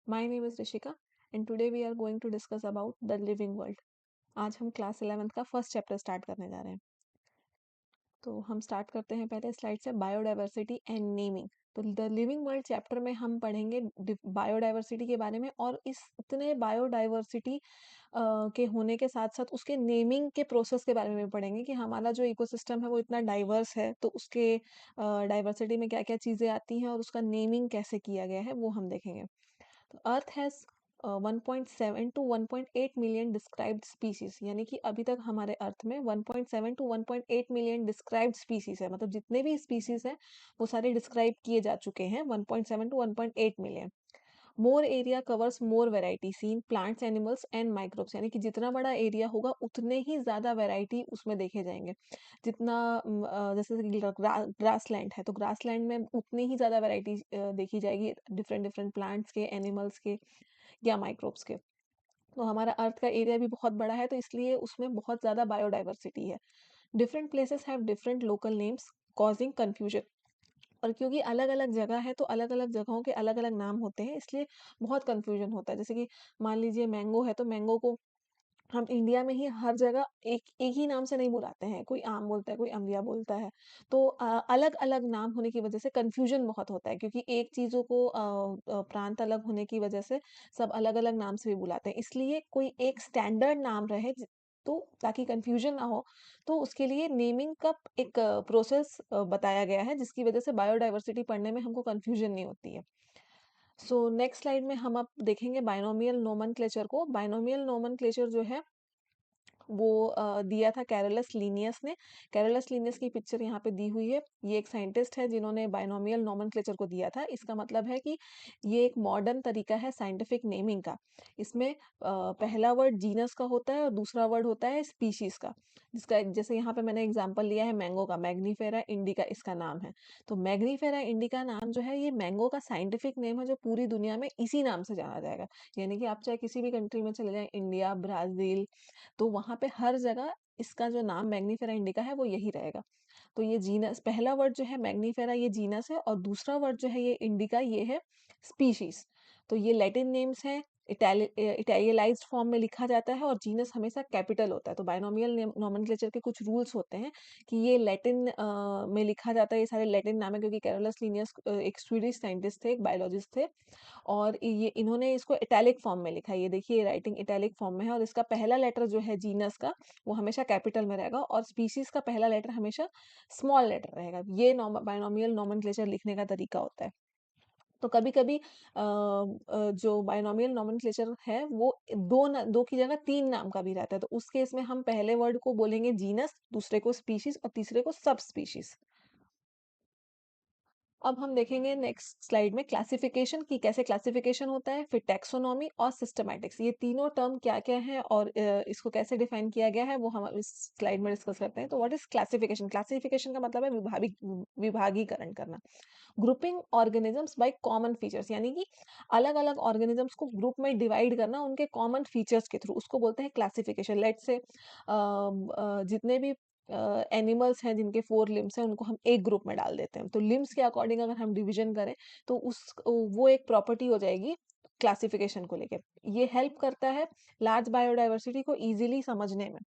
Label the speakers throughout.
Speaker 1: My name is Rishika and today we are going to discuss about the living world. आज हम class 11th का first chapter start करने जा रहे हैं। तो हम स्टार्ट करते हैं पहले स्लाइड से बायोडाइवर्सिटी एंड नेमिंग। तो द लिविंग वर्ल्ड चैप्टर में हम पढ़ेंगे बायोडाइवर्सिटी के बारे में और इस इतने बायोडाइवर्सिटी के होने के साथ साथ उसके नेमिंग के प्रोसेस के बारे में भी पढ़ेंगे कि हमारा जो इकोसिस्टम है वो इतना डाइवर्स है, तो उसके डाइवर्सिटी में क्या क्या चीज़ें आती हैं और उसका नेमिंग कैसे किया गया है वो हम देखेंगे। तो earth has 1.7 to 1.8 million described species, यानी कि अभी तक हमारे अर्थ में 1.7 टू 1.8 मिलियन डिस्क्राइब्ड स्पीसीज है, मतलब जितने भी स्पीसीज हैं वो सारे डिस्क्राइब किए जा चुके हैं। 1.7 to 1.8 million. More area covers more variety seen plants animals and microbes, यानी कि जितना बड़ा एरिया होगा उतने ही ज़्यादा वेराइटी उसमें देखे जाएंगे। जितना जैसे कि ग्रास लैंड है तो ग्रास लैंड में उतनी ही ज़्यादा वेराइटी देखी जाएगी, डिफरेंट डिफरेंट प्लांट्स के, एनिमल्स के या माइक्रोब्स के। तो हमारा अर्थ का एरिया भी बहुत बड़ा है तो इसलिए उसमें बहुत ज़्यादा बायोडाइवर्सिटी है। Different places have different local names causing confusion, और क्योंकि अलग अलग जगह है तो अलग अलग जगहों के अलग अलग नाम होते हैं, इसलिए बहुत कन्फ्यूजन होता है। जैसे कि मान लीजिए मैंगो है तो मैंगो को हम इंडिया में ही हर जगह एक एक ही नाम से नहीं बुलाते हैं, कोई आम बोलता है, कोई अम्बिया बोलता है। तो अलग अलग नाम होने की वजह से कन्फ्यूजन बहुत होता है, क्योंकि एक चीज़ों को प्रांत अलग होने की वजह से सब अलग अलग नाम से भी बुलाते हैं, इसलिए कोई एक स्टैंडर्ड नाम रहे तो ताकि कन्फ्यूजन ना हो, तो उसके लिए नेमिंग का एक प्रोसेस बताया गया है, जिसकी वजह से बायोडाइवर्सिटी पढ़ने में हमको कन्फ्यूजन नहीं होती है। सो नेक्स्ट स्लाइड में हम अब देखेंगे बायनोमियल नोमेनक्लेचर को। बायनोमियल नोमेनक्लेचर जो है वो दिया था कैरोलस लीनियस ने। कैरोलस लीनियस की पिक्चर यहाँ पे दी हुई है। ये एक साइंटिस्ट है जिन्होंने बायनोमियल नोमेनक्लेचर को दिया था। इसका मतलब है कि ये एक मॉडर्न तरीका है साइंटिफिक नेमिंग का। इसमें पहला वर्ड जीनस का होता है और दूसरा वर्ड होता है स्पीशीज का, जिसका जैसे यहाँ पे मैंने एग्जांपल लिया है मैंगो का, मैग्नीफेरा इंडिका इसका नाम है। तो मैग्नीफेरा इंडिका नाम जो है ये मैंगो का साइंटिफिक नेम है, जो पूरी दुनिया में इसी नाम से जाना जाएगा। यानी कि आप चाहे किसी भी कंट्री में चले जाएं, इंडिया, ब्राजील, तो वहाँ पे हर जगह इसका जो नाम मैग्नीफेरा इंडिका है वो यही रहेगा। तो ये जीनस, पहला वर्ड जो है मैग्नीफेरा ये जीनस है और दूसरा वर्ड जो है ये इंडिका ये है स्पीशीज। तो ये लैटिन नेम्स हैं, इटैलियलाइज्ड फॉर्म में लिखा जाता है और जीनस हमेशा कैपिटल होता है। तो बायनोमियल नोमेनक्लेचर के कुछ रूल्स होते हैं कि ये लैटिन में लिखा जाता है, ये सारे लैटिन नाम है, क्योंकि कैरोलस लीनियस एक स्वीडिश साइंटिस्ट थे, एक बायोलॉजिस्ट थे, और ये इन्होंने इसको इटैलिक फॉर्म में लिखा है। ये देखिए राइटिंग इटैलिक फॉर्म में है और इसका पहला लेटर जो है जीनस का वो हमेशा कैपिटल में रहेगा और स्पीशीज का पहला लेटर हमेशा स्मॉल लेटर रहेगा। ये बायनोमियल नोमेनक्लेचर लिखने का तरीका होता है। तो कभी-कभी जो बायनोमियल नोमेनक्लेचर है वो दो की जगह तीन नाम का भी रहता है। तो उस केस में हम पहले वर्ड को बोलेंगे जीनस, दूसरे को स्पीशीज और तीसरे को सब स्पीशीज। अब हम देखेंगे नेक्स्ट स्लाइड में क्लासिफिकेशन की कैसे क्लासिफिकेशन होता है, फिर टैक्सोनॉमी और सिस्टमैटिक्स, ये तीनों टर्म क्या-क्या हैं और इसको कैसे डिफाइन किया गया है वो हम इस स्लाइड में डिस्कस करते हैं। तो व्हाट इज क्लासिफिकेशन? क्लासिफिकेशन का मतलब है विभागीकरण करना। Grouping organisms by common features, यानी कि अलग-अलग ऑर्गेनिजम्स को ग्रुप में डिवाइड करना उनके कॉमन फीचर्स के थ्रू, उसको बोलते हैं क्लासिफिकेशन। लेट्स से जितने भी एनिमल्स हैं जिनके 4 लिम्स हैं उनको हम एक ग्रुप में डाल देते हैं। तो लिम्स के अकॉर्डिंग अगर हम डिवीजन करें तो उस वो एक प्रॉपर्टी हो जाएगी क्लासिफिकेशन को लेके। ये हेल्प करता है लार्ज बायोडायवर्सिटी को इजीली समझने में।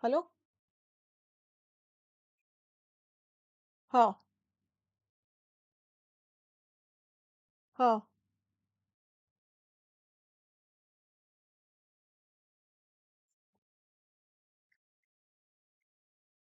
Speaker 1: हेलो? हाँ, हाँ।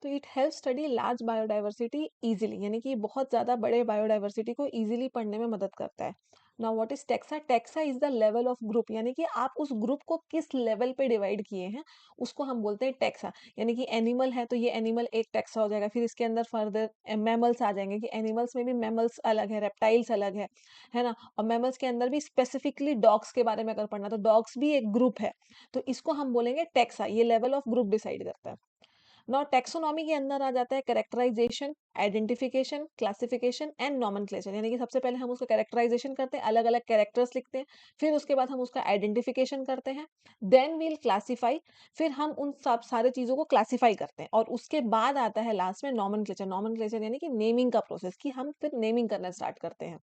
Speaker 1: तो it help study large biodiversity easily, यानी कि बहुत ज़्यादा बड़े बायोडाइवर्सिटी को इजीली पढ़ने में मदद करता है। Now what is taxa? Taxa is the level of group, यानी कि आप उस ग्रुप को किस लेवल पे डिवाइड किए हैं उसको हम बोलते हैं टेक्सा। यानी कि एनिमल है तो ये एनिमल एक टेक्सा हो जाएगा, फिर इसके अंदर फर्दर मैमल्स आ जाएंगे कि एनिमल्स में भी मैमल्स अलग है, रेप्टाइल्स अलग है ना? और मैमल्स के अंदर भी स्पेसिफिकली डॉग्स के बारे में अगर पढ़ना तो डॉग्स भी एक ग्रुप है। तो इसको हम बोलेंगे टेक्सा, ये लेवल ऑफ ग्रुप डिसाइड करता है। नाउ टैक्सोनॉमी के अंदर आ जाता है characterisation, identification, classification and nomenclature, यानी कि सबसे पहले हम उसका कैरेक्टराइजेशन करते हैं, अलग अलग कैरेक्टर्स लिखते हैं, फिर उसके बाद हम उसका आइडेंटिफिकेशन करते हैं, देन वील क्लासीफाई, फिर हम उन सब सारे चीज़ों को क्लासीफाई करते हैं, और उसके बाद आता है लास्ट में नॉमेनक्लेचर। नॉमेनक्लेचर यानी कि नेमिंग का प्रोसेस, कि हम फिर नेमिंग करना स्टार्ट करते हैं।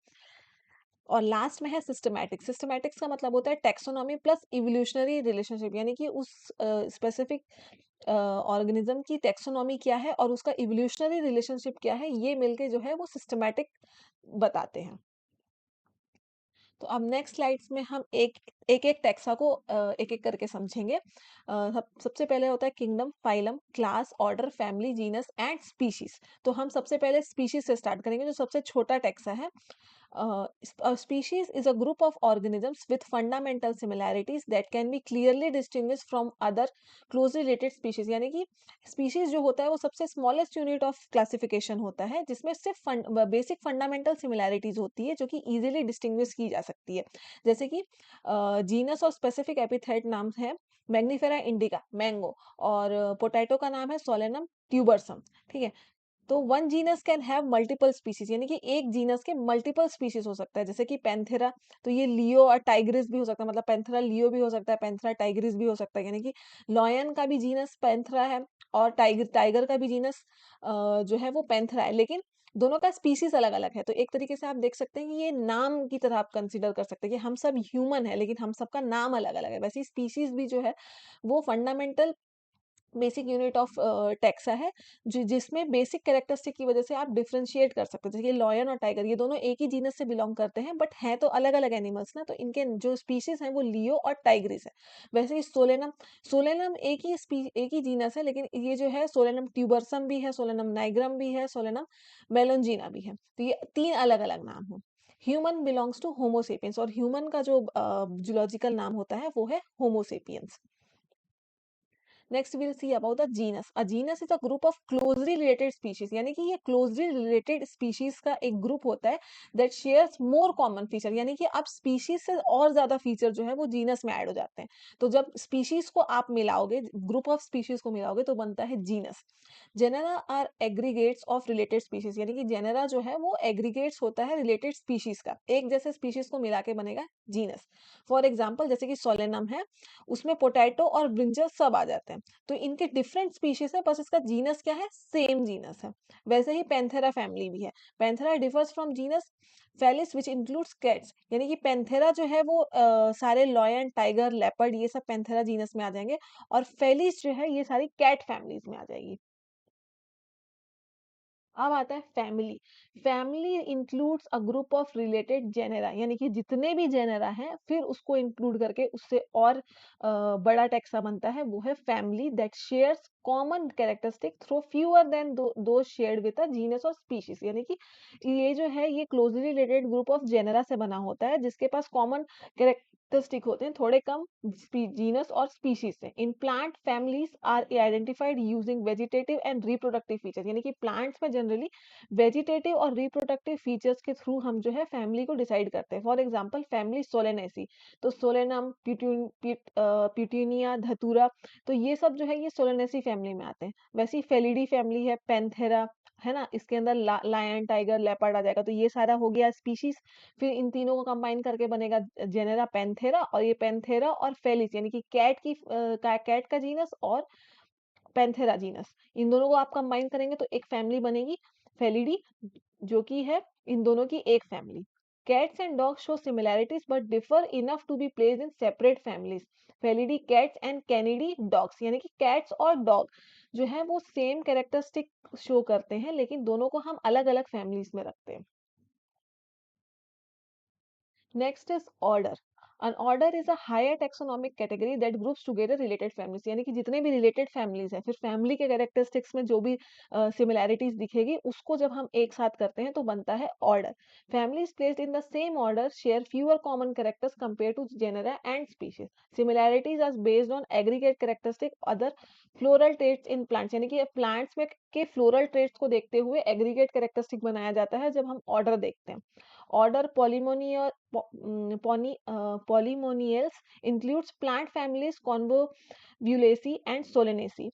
Speaker 1: और लास्ट में है सिस्टमैटिक्स। सिस्टमैटिक्स का मतलब होता है टैक्सोनॉमी प्लस इवोल्यूशनरी रिलेशनशिप, यानी कि उस स्पेसिफिक ऑर्गेनिज्म की टैक्सोनॉमी क्या है और उसका इवोल्यूशनरी रिलेशनशिप क्या है, ये मिलके जो है वो सिस्टमैटिक बताते हैं। तो अब नेक्स्ट स्लाइड्स में हम एक एक टैक्सा को एक एक करके समझेंगे। सबसे पहले होता है kingdom, phylum, class, order, family, genus and species. तो हम सबसे पहले स्पीशीज से स्टार्ट करेंगे, जो सबसे छोटा टैक्सा है। A species is a group of organisms with fundamental similarities that can be clearly distinguished from other closely related species, यानी कि species जो होता है वो सबसे smallest unit of classification होता है, जिसमें सिर्फ बेसिक फंडामेंटल सिमिलैरिटीज होती है जो कि इजीली डिस्टिंग्विश की जा सकती है। जैसे कि जीनस और स्पेसिफिक एपिथेट नाम है मैग्निफेरा इंडिका, मैंगो, और पोटैटो का नाम है सोलेनम ट्यूबरसम। ठीक है, तो one genus can have multiple species, यानी कि एक जीनस के मल्टीपल स्पीशीज हो सकता है। जैसे कि पैंथेरा, तो ये लियो और टाइग्रिस भी हो सकता है, मतलब पैंथेरा लियो भी हो सकता है, पैंथेरा टाइग्रिस भी हो सकता है, यानी कि लॉयन का भी जीनस पैंथेरा है और टाइगर टाइगर का भी जीनस जो है वो पैंथेरा है, लेकिन दोनों का स्पीशीज अलग अलग है। तो एक तरीके से आप देख सकते हैं कि ये नाम की तरह आप कंसिडर कर सकते हैं कि हम सब ह्यूमन है, लेकिन हम सबका नाम अलग अलग है। वैसे स्पीशीज भी जो है वो fundamental basic unit of taxa है, जिसमें बेसिक कैरेक्टरिस्टिक की वजह से आप डिफरेंशिएट कर सकते हैं। जैसे लॉयन और टाइगर, ये दोनों एक ही जीनस से बिलोंग करते हैं, बट हैं तो अलग अलग एनिमल्स ना, तो इनके जो स्पीशीज हैं वो लियो और टाइग्रिस है। वैसे ही सोलेनम, सोलेनम एक ही जीनस है, लेकिन ये जो है सोलेनम ट्यूबरसम भी है, सोलेनम नाइग्रम भी है, सोलेनम मेलोंजिना भी है, तो ये तीन अलग अलग नाम है। ह्यूमन बिलोंग्स टू होमोसेपियंस, और ह्यूमन का जो जूलॉजिकल नाम होता है वो है Homo sapiens. Next will see about the genus. A genus is a group of closely related species, यानी कि ये क्लोजली रिलेटेड स्पीशीज का एक ग्रुप होता है that shares more common feature, यानी कि अब स्पीशीज से और ज्यादा फीचर जो है वो जीनस में ऐड हो जाते हैं। तो जब स्पीशीज को आप मिलाओगे, ग्रुप ऑफ स्पीशीज को मिलाओगे, तो बनता है genus. Genera are aggregates of related species, यानी कि जेनेरा जो है वो एग्रीगेट्स होता है रिलेटेड स्पीशीज का, एक जैसे स्पीशीज को मिला के बनेगा जीनस। फॉर एग्जाम्पल जैसे कि सोलेनम है, उसमें पोटैटो और ब्रिंजल सब आ जाते हैं। तो इनके डिफरेंट स्पीशीज है, बस इसका जीनस क्या है, सेम जीनस है। वैसे ही पैंथेरा फैमिली भी है। Panthera differs from genus Felis which includes cats, यानी कि पैंथेरा जो है वो सारे लॉयन, टाइगर, लेपर्ड, ये सब पैंथेरा जीनस में आ जाएंगे, और फेलिस जो है ये सारी कैट फैमिलीज में आ जाएगी। अब आता है family. Family includes a group of related genera, यानी कि जितने भी जेनेरा हैं फिर उसको इंक्लूड करके उससे और बड़ा टैक्सा बनता है, वो है family that shares common characteristic through fewer than दो शेयर्ड विद अ जीनस और स्पीशीज, यानी कि ये जो है ये closely related group of genera से बना होता है, जिसके पास कॉमन कैरेक्टरिस्टिक होते हैं थोड़े कम जीनस और स्पीशीज से। In plant families are identified using vegetative and reproductive features, यानी कि प्लांट्स में जनरली वेजिटेटिव और रिप्रोडक्टिव फीचर्स के थ्रू हम जो है फैमिली को डिसाइड करते हैं। फॉर एग्जांपल फैमिली सोलेनेसी, तो सोलेनम, प्यूटिनिया, धतूरा, तो ये सब जो है ये सोलेनेसी फैमिली में आते हैं। वैसे ही फेलिडी फैमिली है, पैंथेरा है ना, इसके अंदर लायन, टाइगर, लेपर्ड आ जाएगा, तो ये सारा हो गया स्पीशीज। फिर इन तीनों को कंबाइन करके बनेगा जेनेरा पैंथेरा, और ये पैंथेरा और फेलिस, यानी कि कैट का जीनस और पैंथेरा जीनस, इन दोनों को आप कंबाइन करेंगे तो एक फैमिली बनेगी फेलिडी, जो कि है इन दोनों की एक family. Cats and dogs show similarities but differ enough to be placed in separate families. Felidae cats and Canidae dogs, यानी कि कैट्स और डॉग जो है वो सेम कैरेक्टरिस्टिक शो करते हैं, लेकिन दोनों को हम अलग अलग फैमिलीज में रखते हैं। Next is order. An order is a higher taxonomic category that groups together related families, यानी कि जितने भी related families हैं, फिर family के characteristics में जो भी similarities दिखेगी, उसको जब हम एक साथ करते हैं तो बनता है order. Families placed in the same order share fewer common characters compared to genera and species. Similarities are based on aggregate characteristic other floral traits in plants, यानी कि plants में के floral traits को देखते हुए aggregate characteristic बनाया जाता है जब हम order देखते हैं। Order Polymonia, Polymonia includes plant families Convolvulaceae and Solanaceae.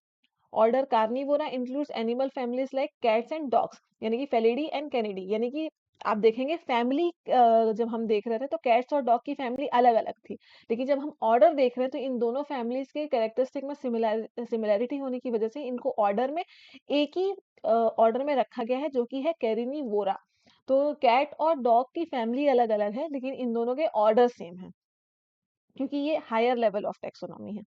Speaker 1: Order Carnivora includes animal families like cats and dogs, यानी कि फेलिडी एंड कैनिडी, यानी कि आप देखेंगे फैमिली जब हम देख रहे थे तो कैट्स और डॉग की फैमिली अलग अलग थी, लेकिन जब हम ऑर्डर देख रहे हैं तो इन दोनों फैमिलीज के कैरेक्टरिस्टिक में सिमिलैरिटी होने की वजह से इनको ऑर्डर में एक ही ऑर्डर में रखा गया है, जो कि है कैरिनिवोरा। तो कैट और डॉग की फैमिली अलग अलग है, लेकिन इन दोनों के ऑर्डर सेम है, क्योंकि ये हायर लेवल ऑफ टेक्सोनॉमी है।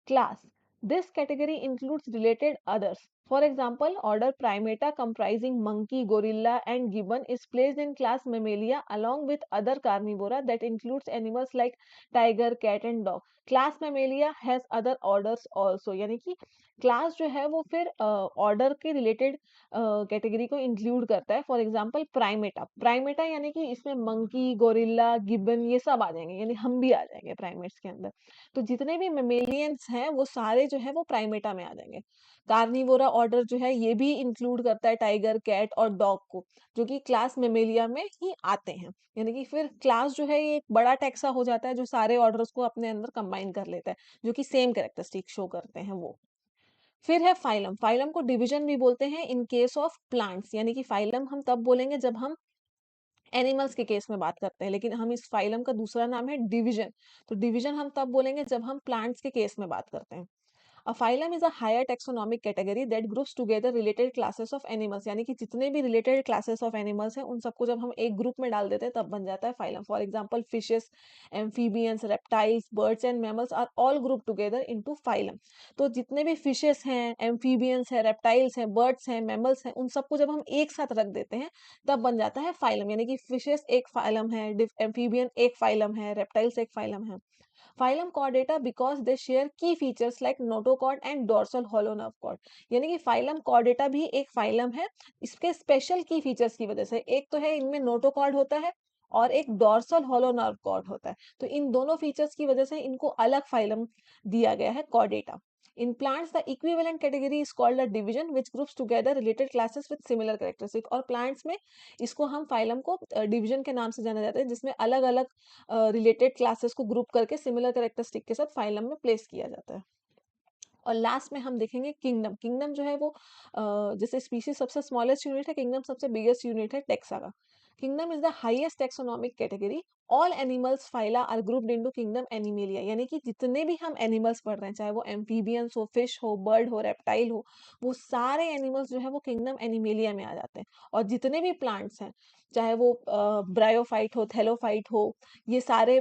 Speaker 1: Class. This category includes related others. For example, order Primata comprising monkey, gorilla, and gibbon is placed in class Mammalia along with other carnivora that includes animals like tiger, cat, and dog. Class Mammalia has other orders also. यानी कि class जो है वो फिर order के related category को include करता है। फॉर एग्जांपल प्राइमेटा, प्राइमेटा यानी कि इसमें मंकी, गोरिल्ला, गिब्बन ये सब आ जाएंगे, यानी हम भी आ जाएंगे प्राइमेट्स के अंदर। तो जितने भी मेमेलियंस हैं वो सारे जो है वो प्राइमेटा में आ जाएंगे। कार्निवोरा ऑर्डर जो है ये भी इंक्लूड करता है टाइगर, कैट और डॉग को, जो कि क्लास मेमेलिया में ही आते हैं। यानी कि फिर क्लास जो है ये एक बड़ा टैक्सा हो जाता है जो सारे ऑर्डर्स को अपने अंदर कंबाइन कर लेता है, जो कि सेम कैरेक्टरिस्टिक शो करते हैं वो। फिर है फाइलम, फाइलम को डिवीजन भी बोलते हैं इन केस ऑफ प्लांट्स, यानी कि फाइलम हम तब बोलेंगे जब हम एनिमल्स के केस में बात करते हैं, लेकिन हम इस फाइलम का दूसरा नाम है डिवीजन। तो डिवीजन हम तब बोलेंगे जब हम प्लांट्स के केस में बात करते हैं। A phylum is a higher taxonomic category that groups together related classes of animals, यानी कि जितने भी related classes of animals हैं उन सबको जब हम एक ग्रुप में डाल देते हैं तब बन जाता है phylum. For example, fishes, amphibians, reptiles, birds and mammals are all grouped together into phylum. तो जितने भी fishes हैं, amphibians हैं, reptiles हैं, birds हैं, mammals हैं, उन सबको जब हम एक साथ रख देते हैं तब बन जाता है phylum, यानी कि fishes एक phylum है, amphibian एक phylum है, reptiles एक phylum है। Phylum Chordata because they share key features like notochord and dorsal hollow nerve cord, यानी कि phylum Chordata भी एक phylum है, इसके स्पेशल की फीचर्स की वजह से। एक तो है इनमें नोटोकॉर्ड होता है और एक डॉर्सल हॉलो नर्व कॉर्ड होता है, तो इन दोनों फीचर्स की वजह से इनको अलग फाइलम दिया गया है Chordata. In plants, the equivalent category is called a division, which groups together related classes with similar characteristics. और plants में इसको हम फाइलम को डिवीजन के नाम से जाना जाता है, जिसमें अलग अलग रिलेटेड क्लासेस को ग्रुप करके सिमिलर कैरेक्टरिस्टिक के साथ फाइलम में प्लेस किया जाता है। और लास्ट में हम देखेंगे किंगडम। किंगडम जो है वो जैसे स्पीशीज सबसे स्मॉलेस्ट यूनिट है, किंगडम सबसे बिगेस्ट यूनिट है टेक्सा का। Kingdom is the highest taxonomic category. All animals phyla are grouped into kingdom Animalia, यानी कि जितने भी हम एनिमल्स पढ़ रहे हैं, चाहे वो एम्फीबियंस हो, फिश हो, बर्ड हो, रेप्टाइल हो, वो सारे एनिमल्स जो है वो किंगडम एनिमेलिया में आ जाते हैं। और जितने भी प्लांट्स हैं, चाहे वो ब्रायोफाइट हो, थैलोफाइट हो, ये सारे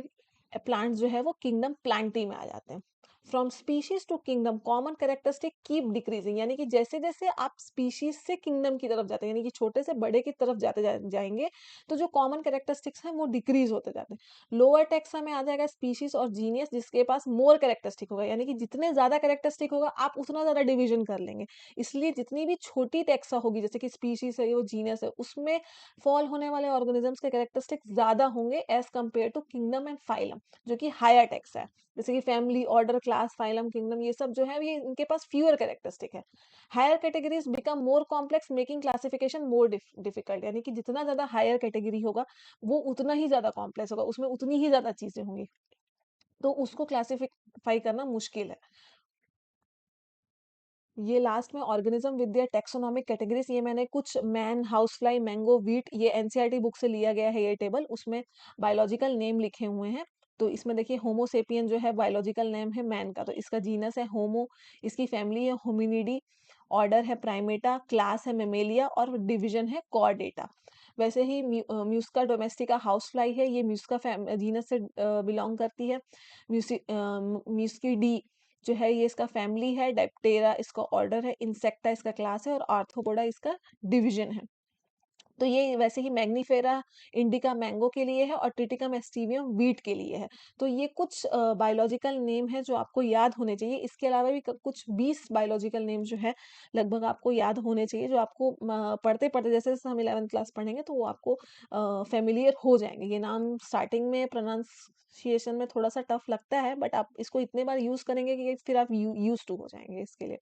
Speaker 1: प्लांट्स जो है वो किंगडम प्लांटी में आ जाते हैं। From species to kingdom common characteristic keep decreasing, यानी कि जैसे जैसे आप स्पीशीज से किंगडम की तरफ जाते हैं, यानी कि छोटे से बड़े की तरफ जाएंगे, तो जो कॉमन कैरेक्टरिस्टिक्स हैं वो डिक्रीज होते जाते हैं। लोअर टेक्सा में आ जाएगा स्पीशीज और जीनियस, जिसके पास मोर कैरेक्टरिस्टिक होगा, यानी कि जितने ज्यादा कैरेक्टरिस्टिक होगा आप उतना ज्यादा डिवीजन कर लेंगे। इसलिए जितनी भी छोटी टेक्सा होगी, जैसे कि स्पीशीज है, वो जीनियस है, उसमें फॉल होने वाले ऑर्गेनिजम्स के कैरेक्टरिस्टिक ज्यादा होंगे as compare to kingdom and phylum, जो कि हायर टेक्सा है। जैसे कि family, order, class, phylum, kingdom, ये सब जो है ये इनके पास फ्यूअर कैरेक्टरिस्टिक है। Higher categories become more complex making classification more difficult, यानी कि जितना ज्यादा हायर कैटेगरी होगा वो उतना ही ज्यादा कॉम्प्लेक्स होगा, उसमें उतनी ही ज्यादा चीजें होंगी, तो उसको क्लासिफाई करना मुश्किल है। ये लास्ट में organism with their taxonomic categories, ये मैंने कुछ man, house fly, mango, wheat, ये एनसीईआरटी बुक से लिया गया है ये टेबल, उसमें बायोलॉजिकल नेम लिखे हुए हैं। तो इसमें देखिए होमोसेपियन जो है बायोलॉजिकल नेम है मैन का, तो इसका जीनस है होमो, इसकी फैमिली है होमिनिडी, ऑर्डर है प्राइमेटा, क्लास है मेमेलिया और डिवीजन है कॉर्डेटा। वैसे ही म्यूस्का डोमेस्टिका हाउस फ्लाई है, ये म्यूस्का जीनस से बिलोंग करती है। म्यूस्की जो है ये इसका फैमिली है, डाइप्टेरा इसका ऑर्डर है, इंसेक्टा इसका क्लास है और आर्थ्रोपोडा इसका डिवीजन है। तो ये वैसे ही मैग्नीफेरा इंडिका मैंगो के लिए है और ट्रिटिकम एस्टिवियम वीट के लिए है। तो ये कुछ बायोलॉजिकल नेम है जो आपको याद होने चाहिए। इसके अलावा भी कुछ 20 बायोलॉजिकल नेम जो है लगभग आपको याद होने चाहिए, जो आपको पढ़ते पढ़ते जैसे जैसे हम 11th क्लास पढ़ेंगे तो वो आपको फेमिलियर हो जाएंगे। ये नाम स्टार्टिंग में प्रोनाउंसिएशन में थोड़ा सा टफ लगता है, बट आप इसको इतने बार यूज करेंगे कि फिर आप यूज टू हो जाएंगे इसके लिए।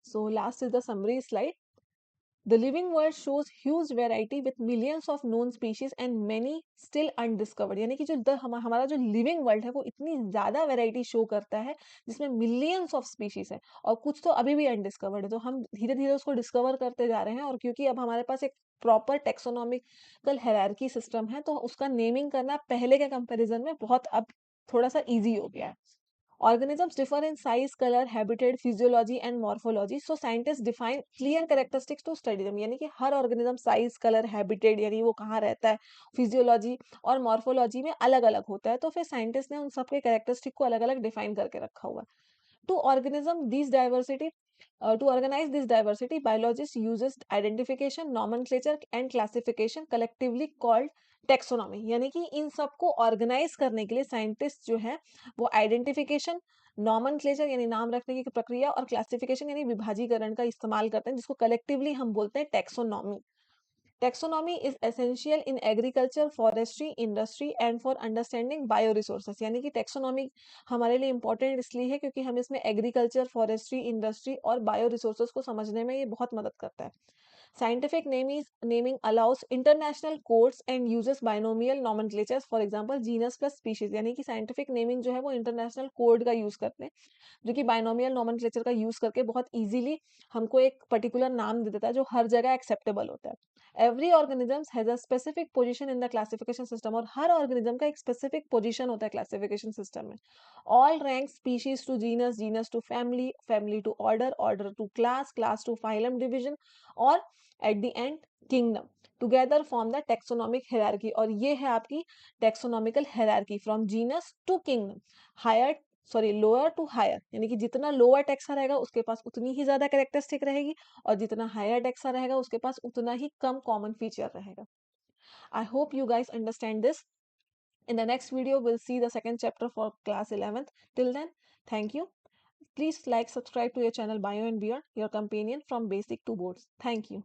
Speaker 1: So last is the summary slide. The living world shows huge variety with millions of known species and many still undiscovered. यानी कि जो हमारा जो लिविंग वर्ल्ड है वो इतनी ज़्यादा वैरायटी शो करता है जिसमें मिलियंस ऑफ स्पीशीज है और कुछ तो अभी भी अनडिस्कवर्ड है, तो हम धीरे धीरे उसको डिस्कवर करते जा रहे हैं। और क्योंकि अब हमारे पास एक प्रॉपर टेक्सोनॉमिकल हायरार्की सिस्टम है तो उसका नेमिंग करना पहले के कंपैरिजन में बहुत अब थोड़ा सा इजी हो गया है। Organisms differ in size, color, habitat, physiology and morphology. So scientists define clear characteristics to study them. यानी कि हर organism size, color, habitat यानी वो कहाँ रहता है, physiology और morphology में अलग अलग होता है, तो फिर scientists ने उन सबके characteristic को अलग अलग define करके रखा हुआ है। To organism these diversity to organize this diversity, biologists uses identification, nomenclature and classification collectively called taxonomy. यानी कि इन सबको ऑर्गेनाइज करने के लिए साइंटिस्ट जो है वो आइडेंटिफिकेशन, नॉमेनक्लेचर यानी नाम रखने की प्रक्रिया और क्लासिफिकेशन यानी विभाजीकरण का इस्तेमाल करते हैं, जिसको कलेक्टिवली हम बोलते हैं taxonomy. Taxonomy is essential in agriculture, forestry, industry and for understanding bioresources. यानी कि taxonomy हमारे लिए important इसलिए है क्योंकि हम इसमें agriculture, forestry, industry और bioresources को समझने में ये बहुत मदद करता है। Scientific naming allows international codes and uses binomial nomenclatures. For example, genus plus species. यानी कि scientific naming जो है वो international code का use करते हैं, जो कि बाइनोमियल नोमेनक्लेचर का यूज करके बहुत इजीली हमको एक पर्टिकुलर नाम दे देता है जो हर जगह एक्सेप्टेबल होता है। Every organisms has a specific position in the classification system, और हर ऑर्गेनिज्म का एक स्पेसिफिक पोजीशन होता है क्लासिफिकेशन सिस्टम में। All rank species to genus, genus to family, family to order, order to class, class to phylum division और at the end kingdom together form the taxonomic hierarchy. और ये है आपकी taxonomical hierarchy from genus to kingdom, higher lower to higher, यानी कि जितना lower taxa रहेगा उसके पास उतनी ही ज्यादा कैरेक्टरिस्टिक रहेगी और जितना हायर टेक्सा रहेगा उसके पास उतना ही कम कॉमन फीचर रहेगा। I hope you guys understand this. In the next video, we'll see the second chapter for class 11th. Till then, thank you. Please like, subscribe to your channel Bio and Beyond, your companion from basic to boards. Thank you.